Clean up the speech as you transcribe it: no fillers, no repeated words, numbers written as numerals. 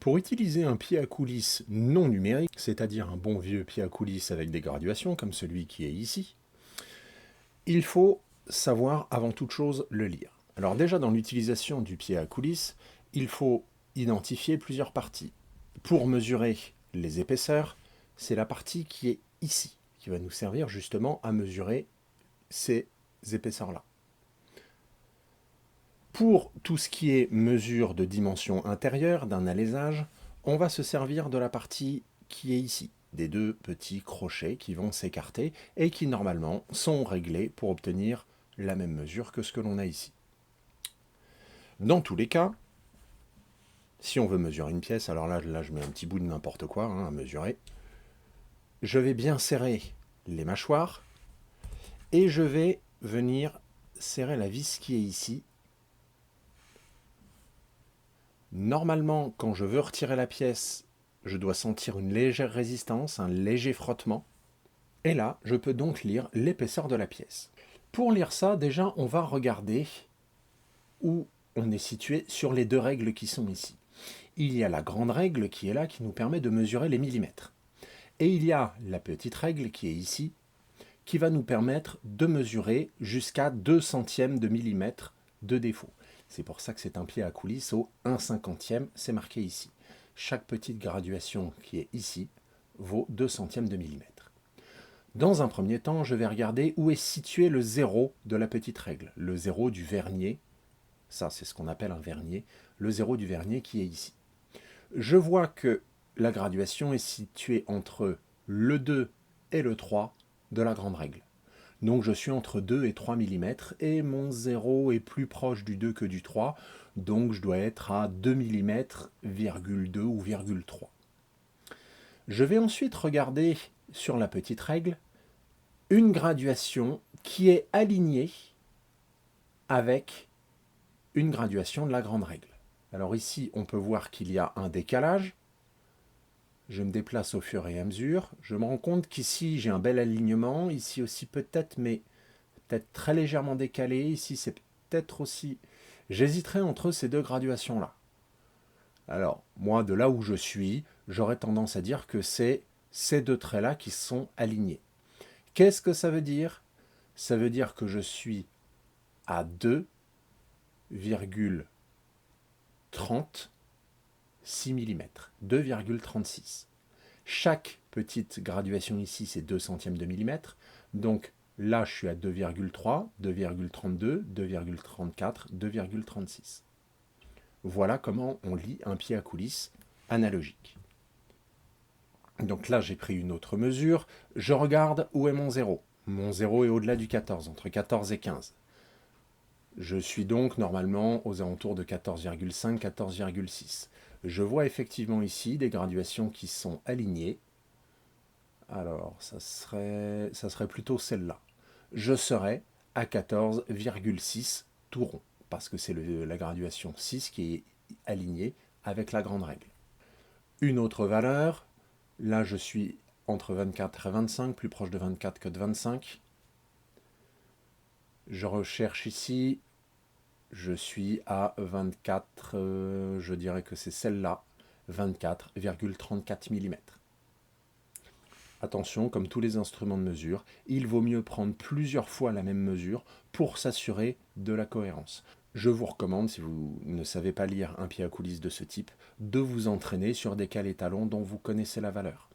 Pour utiliser un pied à coulisse non numérique, c'est-à-dire un bon vieux pied à coulisse avec des graduations comme celui qui est ici, il faut savoir avant toute chose le lire. Alors déjà dans l'utilisation du pied à coulisse, il faut identifier plusieurs parties. Pour mesurer les épaisseurs, c'est la partie qui est ici, qui va nous servir justement à mesurer ces épaisseurs-là. Pour tout ce qui est mesure de dimension intérieure d'un alésage, on va se servir de la partie qui est ici, des deux petits crochets qui vont s'écarter et qui normalement sont réglés pour obtenir la même mesure que ce que l'on a ici. Dans tous les cas, si on veut mesurer une pièce, alors là je mets un petit bout de n'importe quoi à mesurer, je vais bien serrer les mâchoires et je vais venir serrer la vis qui est ici. Normalement, quand je veux retirer la pièce, je dois sentir une légère résistance, un léger frottement. Et là, je peux donc lire l'épaisseur de la pièce. Pour lire ça, déjà, on va regarder où on est situé sur les deux règles qui sont ici. Il y a la grande règle qui est là, qui nous permet de mesurer les millimètres. Et il y a la petite règle qui est ici, qui va nous permettre de mesurer jusqu'à 2 centièmes de millimètre de défaut. C'est pour ça que c'est un pied à coulisse au 1/50e, c'est marqué ici. Chaque petite graduation qui est ici vaut 2 centièmes de millimètre. Dans un premier temps, je vais regarder où est situé le zéro de la petite règle, le zéro du vernier. Ça, c'est ce qu'on appelle un vernier, le zéro du vernier qui est ici. Je vois que la graduation est située entre le 2 et le 3 de la grande règle. Donc je suis entre 2 et 3 mm et mon 0 est plus proche du 2 que du 3, donc je dois être à 2 mm, 2 ou 3. Je vais ensuite regarder sur la petite règle une graduation qui est alignée avec une graduation de la grande règle. Alors ici, on peut voir qu'il y a un décalage. Je me déplace au fur et à mesure. Je me rends compte qu'ici, j'ai un bel alignement. Ici aussi peut-être, mais peut-être très légèrement décalé. Ici, c'est peut-être aussi... J'hésiterai entre ces deux graduations-là. Alors, moi, de là où je suis, j'aurais tendance à dire que c'est ces deux traits-là qui sont alignés. Qu'est-ce que ça veut dire? Ça veut dire que je suis à 2,36 mm. 2,36. Chaque petite graduation ici, c'est 2 centièmes de millimètre. Donc là, je suis à 2,3, 2,32, 2,34, 2,36. Voilà comment on lit un pied à coulisse analogique. Donc là, j'ai pris une autre mesure. Je regarde où est mon 0. Mon 0 est au-delà du 14, entre 14 et 15. Je suis donc normalement aux alentours de 14,5, 14,6. Je vois effectivement ici des graduations qui sont alignées. Alors, ça serait plutôt celle-là. Je serais à 14,6 tout rond, parce que c'est la graduation 6 qui est alignée avec la grande règle. Une autre valeur, là je suis entre 24 et 25, plus proche de 24 que de 25. Je recherche ici, je suis à 24, je dirais que c'est celle-là, 24,34 mm. Attention, comme tous les instruments de mesure, il vaut mieux prendre plusieurs fois la même mesure pour s'assurer de la cohérence. Je vous recommande, si vous ne savez pas lire un pied à coulisse de ce type, de vous entraîner sur des cales étalons dont vous connaissez la valeur.